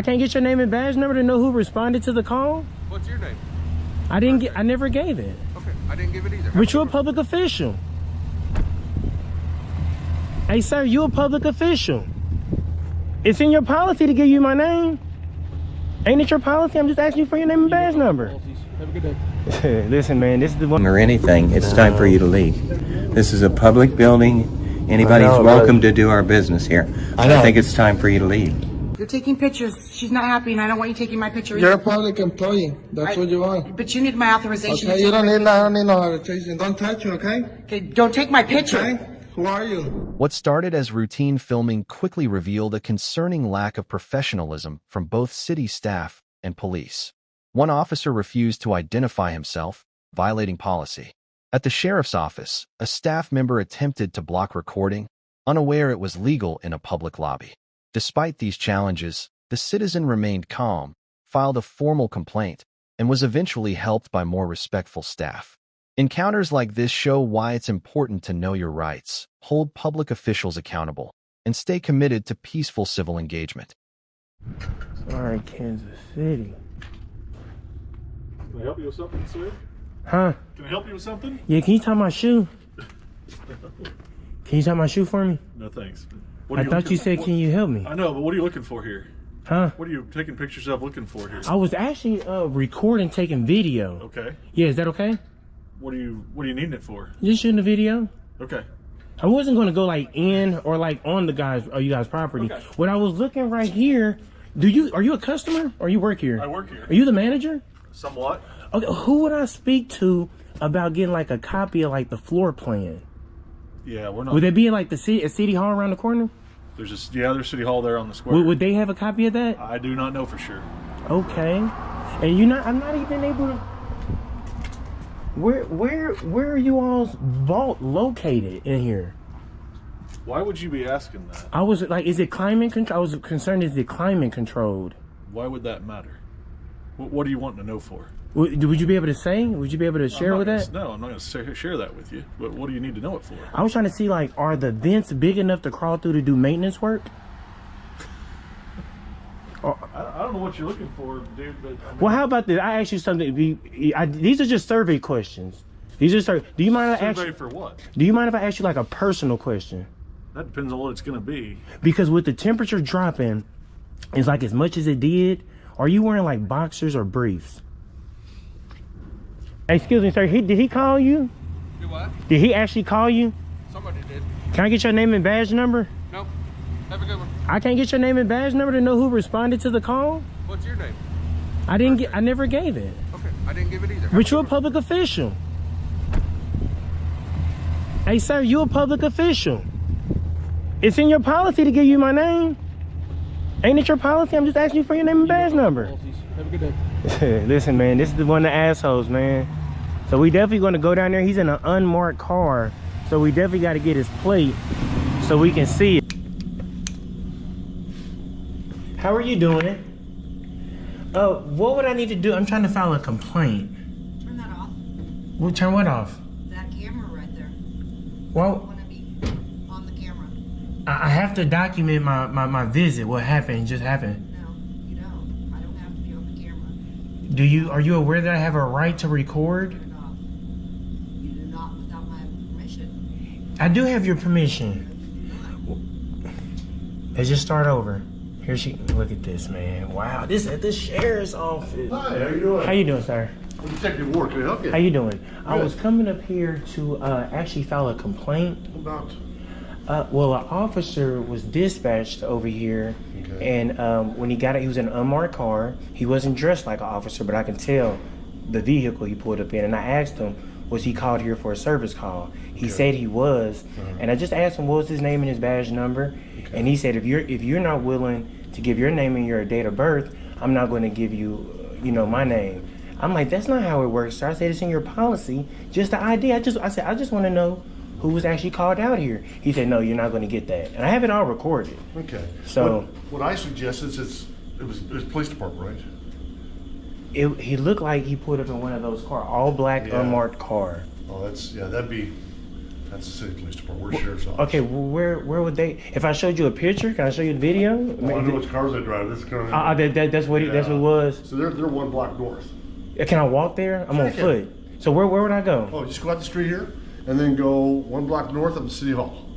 I can't get your name and badge number to know who responded to the call? What's your name? I never gave it. Okay, I didn't give it either. But you're a public official. Hey, sir, you're a public official. It's in your policy to give you my name. Ain't it your policy? I'm just asking you for your name and badge number. Have a good day. Listen, man, this is the one. Or anything, it's time for you to leave. This is a public building. Anybody's welcome to do our business here. I think it's time for you to leave. You're taking pictures. She's not happy, and I don't want you taking my picture either. You're a public employee. That's what you are. But you need my authorization. Okay, I don't need no authorization. Don't touch me, okay? Okay, don't take my picture. Okay? Who are you? What started as routine filming quickly revealed a concerning lack of professionalism from both city staff and police. One officer refused to identify himself, violating policy. At the sheriff's office, a staff member attempted to block recording, unaware it was legal in a public lobby. Despite these challenges, the citizen remained calm, filed a formal complaint, and was eventually helped by more respectful staff. Encounters like this show why it's important to know your rights, hold public officials accountable, and stay committed to peaceful civil engagement. All right, Kansas City. Can I help you with something, sir? Huh? Can I help you with something? Yeah, can you tie my shoe? Can you tie my shoe for me? No, thanks. I thought you said, can you help me? I know, but what are you looking for here? Huh? What are you taking pictures of looking for here? I was actually recording, taking video. Okay. Yeah, is that okay? What are you needing it for? Just shooting a video. Okay. I wasn't gonna go like in or like on the guys or you guys' property. Okay. What I was looking right here. Are you a customer or you work here? I work here. Are you the manager? Somewhat. Okay, who would I speak to about getting like a copy of like the floor plan? Yeah, we're not. Would it be in like the city hall around the corner? There's there's City Hall there on the square. Would they have a copy of that? I do not know for sure. Okay. And I'm not even able to. Where are you all's vault located in here? Why would you be asking that? I was like, is it climate control? I was concerned, is it climate controlled? Why would that matter? What do you want to know for? Would you be able to say? Would you be able to share with that? No, I'm not going to share that with you. But what do you need to know it for? I was trying to see, like, are the vents big enough to crawl through to do maintenance work? I don't know what you're looking for, dude. But Well, how about this? I asked you something. These are just survey questions. These are Do you mind if I ask? Survey for what? Do you mind if I ask you like a personal question? That depends on what it's going to be. Because with the temperature dropping, it's like as much as it did. Are you wearing like boxers or briefs? Excuse me, sir. Did he call you? Do what? Did he actually call you? Somebody did. Can I get your name and badge number? Nope. Have a good one. I can't get your name and badge number to know who responded to the call? What's your name? I never gave it. Okay, I didn't give it either. But you're a public official. Hey, sir, you're a public official. It's in your policy to give you my name. Ain't it your policy? I'm just asking you for your name and badge number. Have a good day. Listen, man, this is one of the assholes, man. So we definitely going to go down there. He's in an unmarked car. So we definitely got to get his plate so we can see it. How are you doing? What would I need to do? I'm trying to file a complaint. Turn that off. Well, turn what off? That camera right there. Well, I want to be on the camera. I have to document my visit. What happened just happened. No, you don't. I don't have to be on the camera. Are you aware that I have a right to record? Turn it off. You do not without my permission. I do have your permission. Let's just start over. Here look at this, man. Wow, this at the sheriff's office. Hi, how you doing? How you doing, sir? Detective Ward, can I help you? How you doing? I was coming up here to actually file a complaint. About? Well, an officer was dispatched over here, and when he got it, he was in an unmarked car. He wasn't dressed like an officer, but I can tell the vehicle he pulled up in. And I asked him, was he called here for a service call? He said he was, and I just asked him what was his name and his badge number, and he said if you're not willing to give your name and your date of birth, I'm not going to give you, my name. I'm like, that's not how it works, sir. I said it's in your policy, just the ID. I said I just want to know who was actually called out here. He said, no, you're not going to get that, and I have it all recorded. Okay. So what I suggest is it was police department, right? He looked like he put up in one of those cars, all black, unmarked car. Oh, that'd be That's the city police department. We're sheriff's office. Okay, well, where would they? If I showed you a picture, can I show you the video? Well, I know which cars they drive. This car. That's what that's what it was. So they're 1 block north. Can I walk there? I'm on foot. So where would I go? Oh, just go out the street here, and then go 1 block north of the city hall.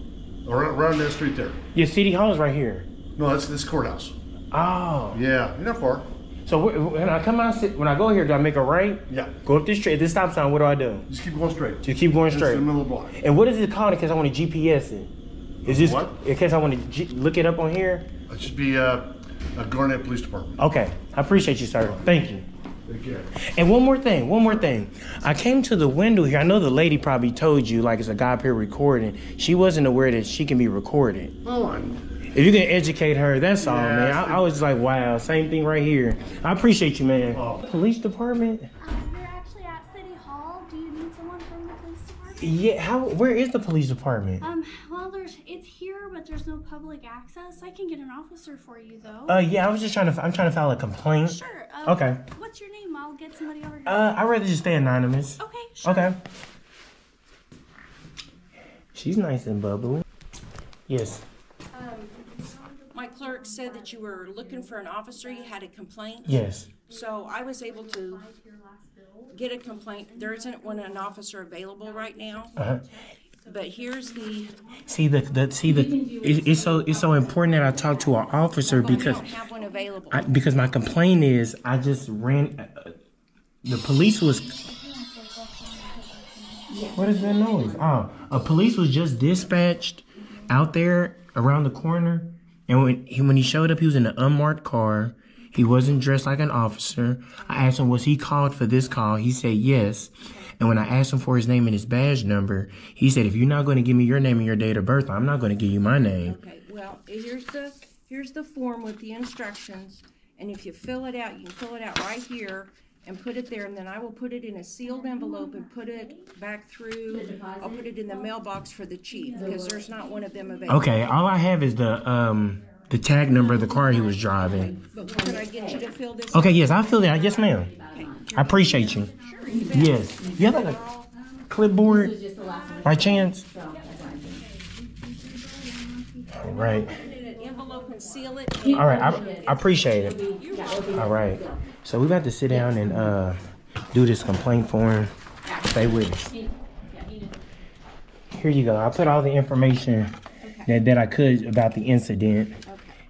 Around that street there. Your city hall is right here. No, that's this courthouse. Oh. Yeah, you're not far. So when I come out, when I go here, do I make a right? Yeah. Go up this street, this stop sign. What do I do? Just keep going straight. Just keep going straight. It's in the middle of the block. And what is it called in case I want to GPS it? Is this what? In case I want to look it up on here? It should be a Garnett Police Department. Okay, I appreciate you, sir. Thank you. Take care. And one more thing. I came to the window here. I know the lady probably told you, like, it's a guy up here recording. She wasn't aware that she can be recorded. Oh, If you can educate her, that's all, man. I was just like, wow, same thing right here. I appreciate you, man. Police department? You're actually at City Hall. Do you need someone from the police department? Yeah, where is the police department? Well, it's here, but there's no public access. I can get an officer for you, though. Yeah, I'm trying to file a complaint. Sure. Okay. What's your name? I'll get somebody over here. I'd rather just stay anonymous. Okay, sure. Okay. She's nice and bubbly. Yes. My clerk said that you were looking for an officer, you had a complaint. Yes. So I was able to get a complaint. There isn't an officer available right now. But here's the. It's so important that I talk to an officer because we don't have one available. Because my complaint is I just ran. The police was. What is that noise? Oh, a police was just dispatched out there around the corner. And when he showed up, he was in an unmarked car. He wasn't dressed like an officer. I asked him, was he called for this call? He said yes. And when I asked him for his name and his badge number, he said, if you're not going to give me your name and your date of birth, I'm not going to give you my name. Okay, well, here's the form with the instructions. And if you fill it out, you can fill it out right here and put it there. And then I will put it in a sealed envelope and put it back through. I'll put it in the mailbox for the chief because there's not one of them available. Okay, all I have is the tag number of the car he was driving. But can I get you to fill this Okay, out? yes, I'll fill it out. Yes, ma'am. Okay. I appreciate you. Sure, you bet. Yes. You have like a clipboard by chance? All right. Put it in an envelope and seal it. All right, I appreciate it. All right. So we about to sit down and do this complaint form. Stay with us. Here you go. I put all the information that I could about the incident.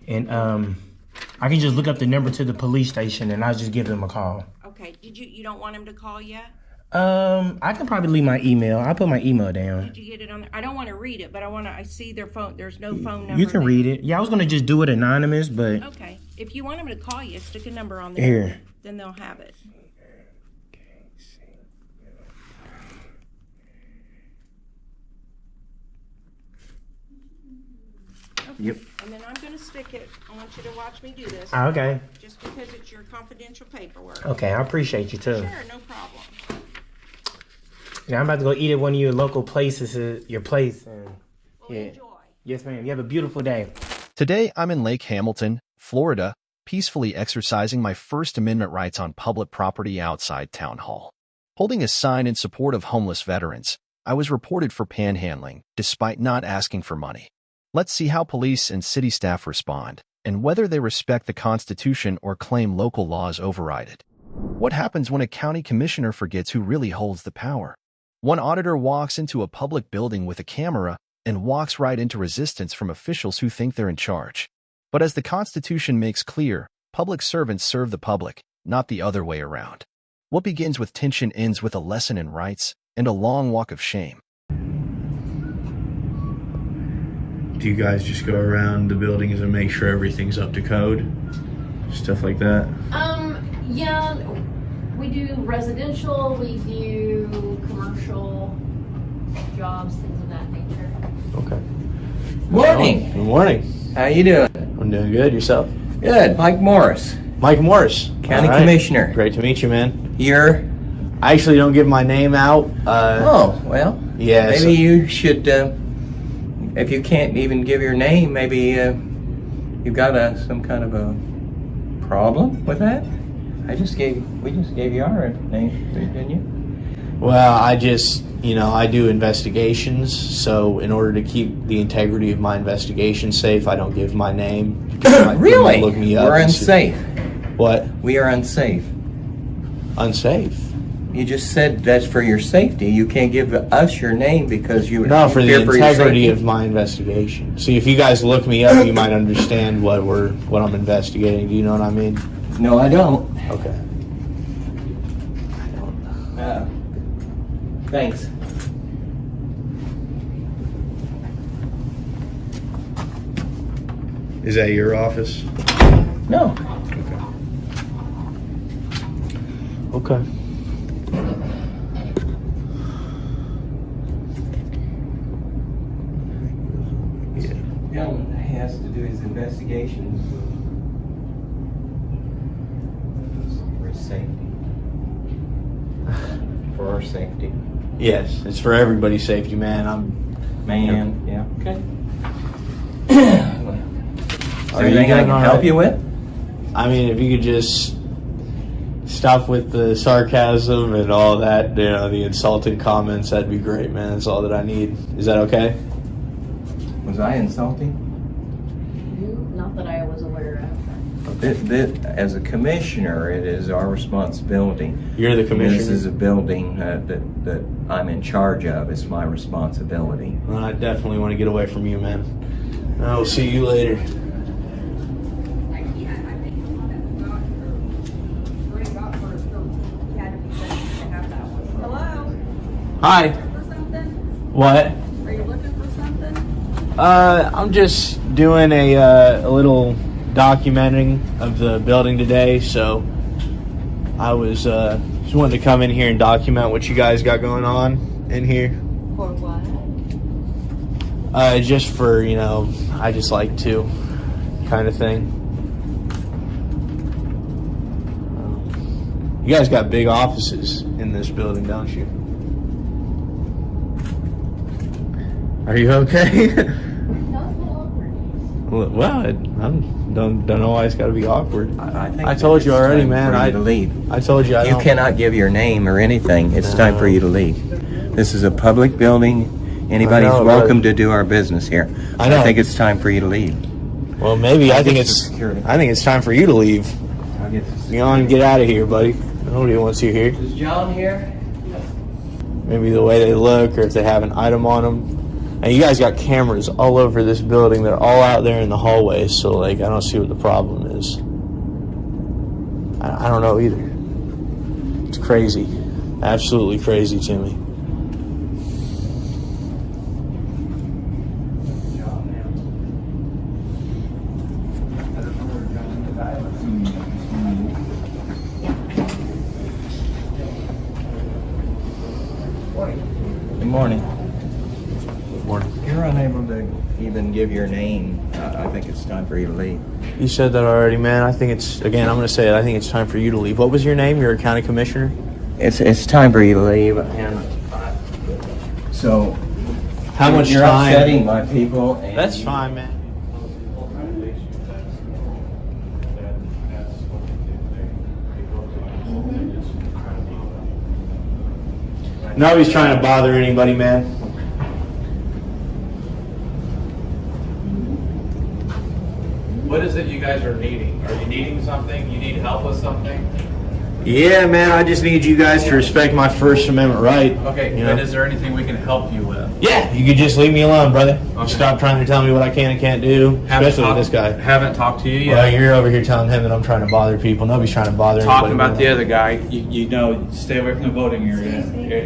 And I can just look up the number to the police station and I'll just give them a call. Okay. You don't want him to call yet? I can probably leave my email. I'll put my email down. Did you get it on there? I don't want to read it, but I see their phone. There's no phone number. You can read it. Yeah, I was gonna just do it anonymous, but Okay. If you want them to call you, stick a number on there. Here. Then they'll have it. Okay. Yep. And then I'm going to stick it. I want you to watch me do this. Okay. Just because it's your confidential paperwork. Okay, I appreciate you too. Sure, no problem. Yeah, I'm about to go eat at one of your local places, your place. And, Well, enjoy. Yes, ma'am. You have a beautiful day. Today, I'm in Lake Hamilton, Florida, peacefully exercising my First Amendment rights on public property outside Town Hall. Holding a sign in support of homeless veterans, I was reported for panhandling, despite not asking for money. Let's see how police and city staff respond, and whether they respect the Constitution or claim local laws override it. What happens when a county commissioner forgets who really holds the power? One auditor walks into a public building with a camera and walks right into resistance from officials who think they're in charge. But as the Constitution makes clear, public servants serve the public, not the other way around. What begins with tension ends with a lesson in rights and a long walk of shame. Do you guys just go around the buildings and make sure everything's up to code? Stuff like that? Yeah, we do residential, we do commercial jobs, things of that nature. Okay. Morning. Good morning. How you doing? I'm doing good. Yourself? Good. Mike Morris, Mike Morris. County All right. Commissioner. Great to meet you, man. You're. I actually don't give my name out. Oh well. Yeah. Maybe so- you should. If you can't even give your name, maybe you've got some kind of a problem with that. We just gave you our name, didn't you? Well, I just you know, I do investigations, so in order to keep the integrity of my investigation safe, I don't give my name. Really? Look me up We're and see- unsafe. What? We are unsafe. Unsafe? You just said that's for your safety. You can't give us your name because you No, for the fear your integrity safety. of my investigation. See, if you guys look me up, you might understand what I'm investigating. Do you know what I mean? No, I don't. Okay. Thanks. Is that your office? No. Okay. Gentleman has to do his investigation for his safety. For our safety. Yes, it's for everybody's safety, man. Yeah. Okay. Is Are there you anything I doing can all help right? you with? I mean, if you could just stop with the sarcasm and all that, you know, the insulting comments, that'd be great, man. That's all that I need. Is that okay? Was I insulting? Not that I was aware of. As a commissioner, it is our responsibility. You're the commissioner? This is a building that I'm in charge of. It's my responsibility. Well, I definitely want to get away from you, man. I will see you later. Hello? Hi. For something? What? Are you looking for something? I'm just doing a little documenting of the building today, so I was just wanting to come in here and document what you guys got going on in here. For what? Just for, you know, I just like to kind of thing. You guys got big offices in this building, don't you? Are you okay? Well, I don't know why it's got to be awkward. I told you already, man. I leave. I told you. You cannot give your name or anything. It's time for you to leave. This is a public building. Anybody's welcome to do our business here. I know. I think it's time for you to leave. Well, maybe I think it's time for you to leave. You know, and get out of here, buddy. Nobody wants you here. Is John here? Maybe the way they look, or if they have an item on them. And you guys got cameras all over this building. They're all out there in the hallways, so like I don't see what the problem is. I don't know either. It's crazy, absolutely crazy to me. Good morning. Morning. You're unable to even give your name. I think it's time for you to leave. You said that already, man. I think it's, again, I'm going to say it. I think it's time for you to leave. What was your name? You're a county commissioner? It's time for you to leave. And so, how much you're time? upsetting my people. And That's fine, man. Nobody's trying to bother anybody, man. What is it you guys are needing? Are you needing something? You need help with something? Yeah, man, I just need you guys to respect my First Amendment right. Okay, you but know? is there anything we can help you with? Yeah, you could just leave me alone, brother. Stop trying to tell me what I can and can't do, especially with this guy. Haven't talked to you yet. Well, you're over here telling him that I'm trying to bother people. Nobody's trying to bother Talking anybody. about the other guy, you know, stay away from the voting area.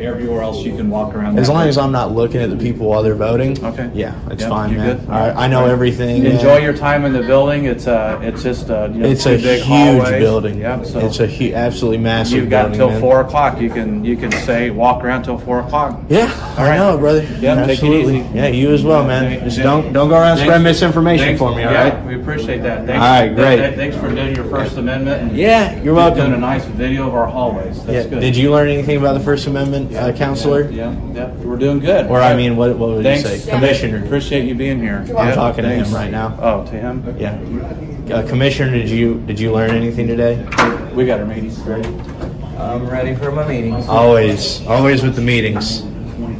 Everywhere else you can walk around. As long as I'm not looking at the people while they're voting. Okay. Yeah, it's Yep, fine, you're man. good? All right, I know everything. Enjoy man. your time in the building. It's just you know, It's two a big huge hallways. building. Yep. So It's a absolutely massive you've got building, till man. 4 o'clock. You can say walk around till 4 o'clock. Yeah, All I right. know, brother. Yep, take it Absolutely. easy. Yeah, you as well, man. Just don't go around spreading misinformation for me, all right? We appreciate that. Thanks, All right, great. Thanks for doing your First Amendment. And Yeah, you're welcome. Doing a nice video of our hallways. That's Yeah. good. Did you learn anything about the First Amendment, counselor? Yeah, we're doing good. Or I mean, what would you Thanks. say? Commissioner. Appreciate you being here. I'm Yeah, talking to thanks. him right now. Oh, to him? Yeah. Commissioner, did you learn anything today? We got our meetings ready. I'm ready for my meetings. Always with the meetings.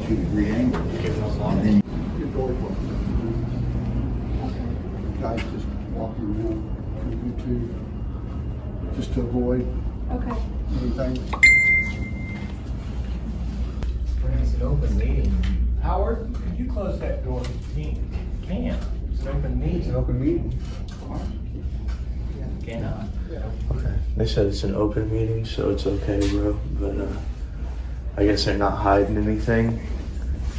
2-degree angle. And then you're going guys just walk your rule just to avoid anything. It's an open meeting. Howard, could you close that door? Can't. It's an open meeting. It's an open meeting. Cannot. Okay. They said it's an open meeting, so it's okay, bro. But I guess they're not hiding anything.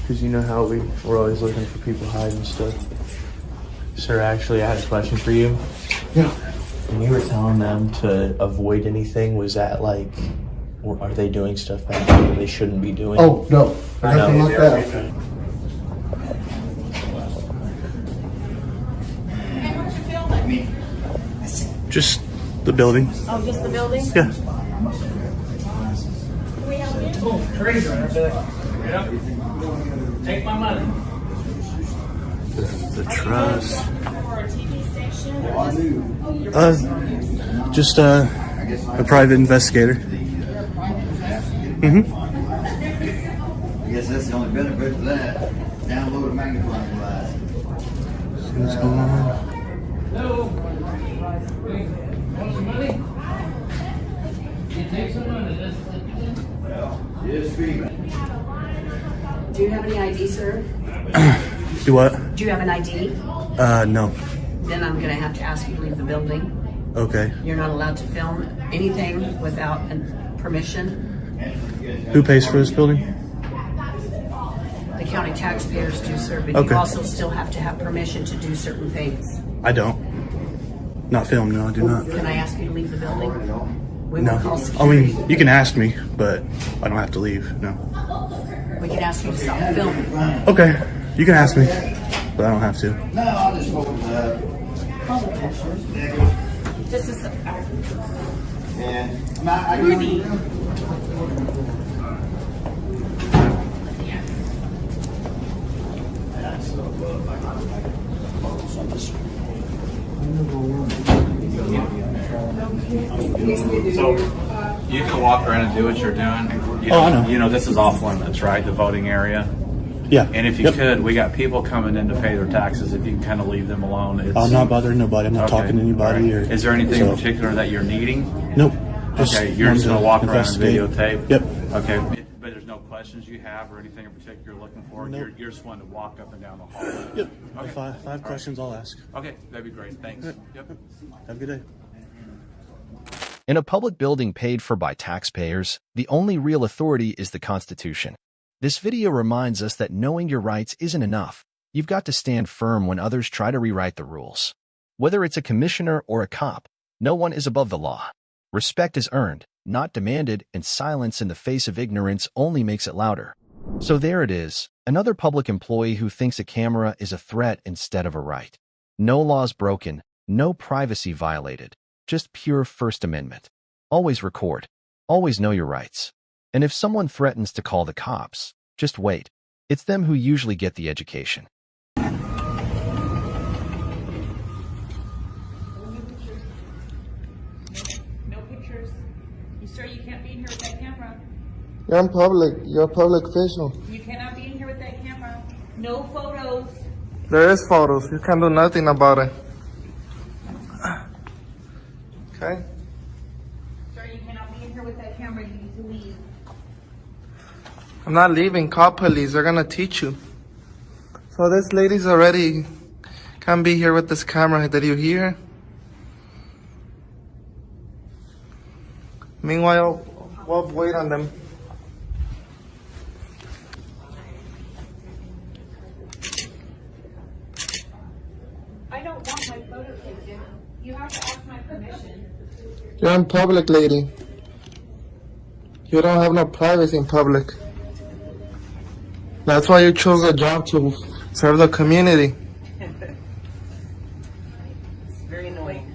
Because you know how we're always looking for people hiding stuff. Sir, actually, I had a question for you. Yeah. When you were telling them to avoid anything, was that like, or are they doing stuff back there that they shouldn't be doing? Oh, no. Nothing like that. Just the building. Oh, just the building? Yeah. Take my money. The trust. For a TV station? Just a private investigator. Mm-hmm. I guess that's the only benefit of that. Download a magnifying glass. See what's going on. Hello. Want some money? You take some money. Yes, female. Do you have any ID, sir? Do what? Do you have an ID? No. Then I'm gonna have to ask you to leave the building. Okay. You're not allowed to film anything without permission. Who pays for this building? The county taxpayers do, sir, but Okay. you also still have to have permission to do certain things. I don't. Not film, no, I do not. Can I ask you to leave the building? We will No. call I security. mean, you can ask me, but I don't have to leave, no. We can ask you to stop filming. Okay, you can ask me, but I don't have to. No, I'll just hold it up. Just a second. And I Rudy. So you can walk around and do what you're doing. You I know. You know, this is off limits, right? The voting area. Yeah. And if you could, we got people coming in to pay their taxes. If you can kind of leave them alone. I'm not bothering nobody. I'm not Okay. talking to anybody. All right. Or, Is there anything in so- particular that you're needing? Nope. Okay, you're just going to walk around and investigate. videotape? Yep. Okay, but there's no questions you have or anything in particular you're looking for? Nope. You're just wanting to walk up and down the hall? Yep. Okay. If I have questions, I'll ask. Okay, that'd be great. Thanks. Yep. Yep. Have a good day. In a public building paid for by taxpayers, the only real authority is the Constitution. This video reminds us that knowing your rights isn't enough. You've got to stand firm when others try to rewrite the rules. Whether it's a commissioner or a cop, no one is above the law. Respect is earned, not demanded, and silence in the face of ignorance only makes it louder. So there it is, another public employee who thinks a camera is a threat instead of a right. No laws broken, no privacy violated. Just pure First Amendment. Always record. Always know your rights. And if someone threatens to call the cops, just wait. It's them who usually get the education. No pictures. You sure you can't be in here with that camera? You're in public. You're a public official. You cannot be in here with that camera. No photos. There is photos. You can't do nothing about it. Okay? Sir, you cannot be in here with that camera. You need to leave. I'm not leaving. Call police. They're gonna teach you. So this lady's already can't be here with this camera. Did you hear? Meanwhile, we'll wait on them. I don't want my photo taken. You have to ask my permission. You're in public, lady. You don't have no privacy in public. That's why you chose a job to serve the community. It's very annoying.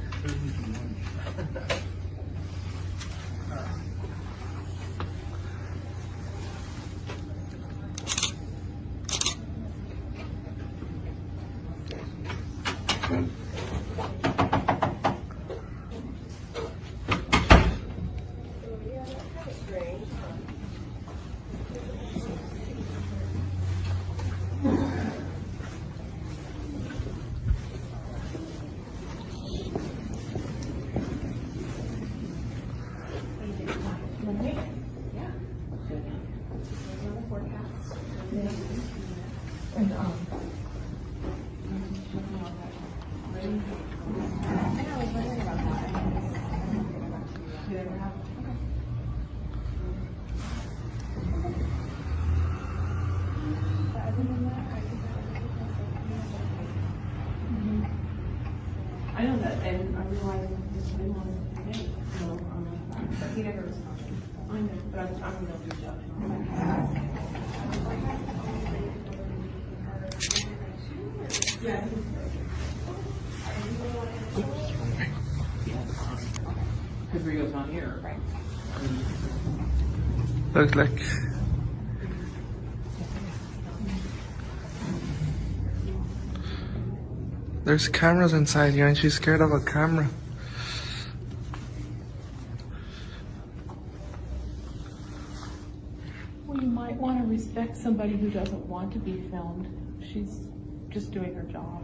Monday? Yeah. Good. On the forecast. And, I know, I was wondering about that. You ever have? Okay. But other than that, I think I know that, and I realized this has been on today, so, but he never responded. I know, but I'm gonna reach out to him. Yeah. Because Rio's not here. Right. Looks like. There's cameras inside here and she's scared of a camera. Well, you might want to respect somebody who doesn't want to be filmed. She's just doing her job.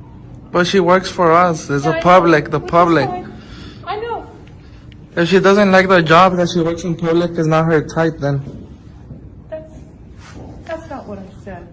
But she works for us. There's Yeah, the I public, know. the public. I know. If she doesn't like the job that she works in public is not her type, then. That's not what I said.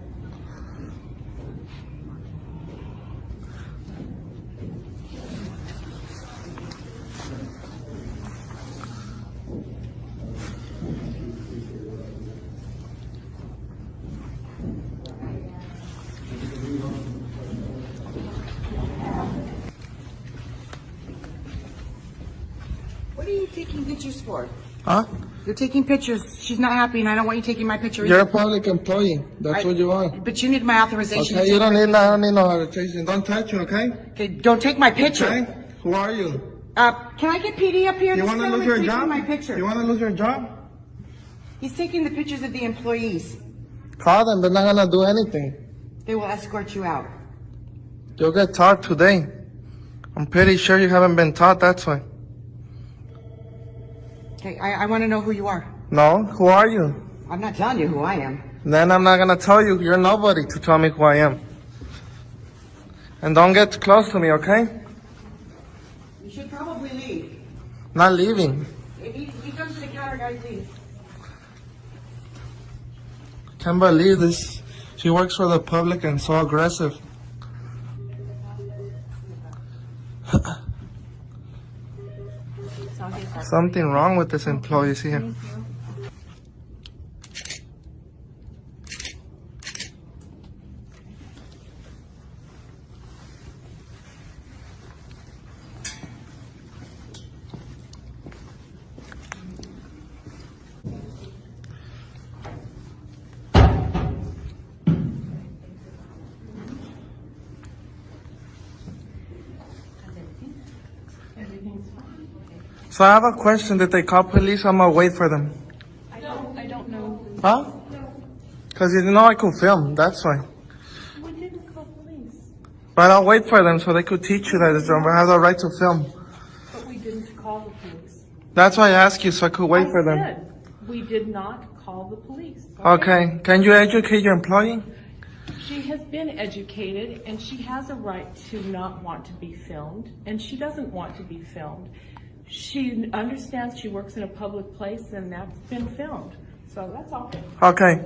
What are you taking pictures for? Huh? You're taking pictures. She's not happy, and I don't want you taking my picture You're a either. public employee. That's what you are. But you need my authorization. Okay, you don't need no, I don't need no authorization. Don't touch me, okay? Okay, don't take my picture. Okay? Who are you? Can I get PD up here? You This want to lose gentleman's your taking job? my picture. You want to lose your job? He's taking the pictures of the employees. Call them. They're not going to do anything. They will escort you out. You'll get taught today. I'm pretty sure you haven't been taught, that's why. Okay, I want to know who you are. No? Who are you? I'm not telling you who I am. Then I'm not going to tell you. You're nobody to tell me who I am. And don't get close to me, okay? You should probably leave. Not leaving. If he comes to the counter, guys, leave. Can't believe this. She works for the public and so aggressive. Something wrong with this employee here. So I have a question. Did they call police? I'm gonna wait for them. I don't know. Huh? Because you know I could film. That's why. We didn't call police. But I'll wait for them so they could teach you that this drummer has a right to film. But we didn't call the police. That's why I asked you so I could wait for them. Said we did not call the police. Okay. Can you educate your employee? She has been educated and she has a right to not want to be filmed, and she doesn't want to be filmed. She understands she works in a public place and that's been filmed. So that's all. Okay.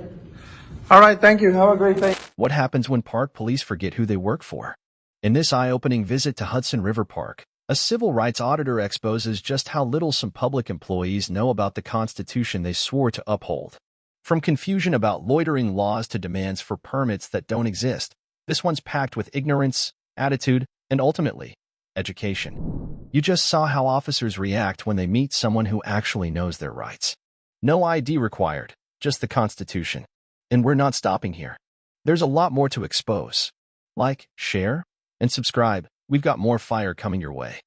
All right. Thank you. Have a great day. What happens when park police forget who they work for? In this eye-opening visit to Hudson River Park, a civil rights auditor exposes just how little some public employees know about the Constitution they swore to uphold. From confusion about loitering laws to demands for permits that don't exist, this one's packed with ignorance, attitude, and ultimately, education. You just saw how officers react when they meet someone who actually knows their rights. No ID required, just the Constitution. And we're not stopping here. There's a lot more to expose. Like, share, and subscribe. We've got more fire coming your way.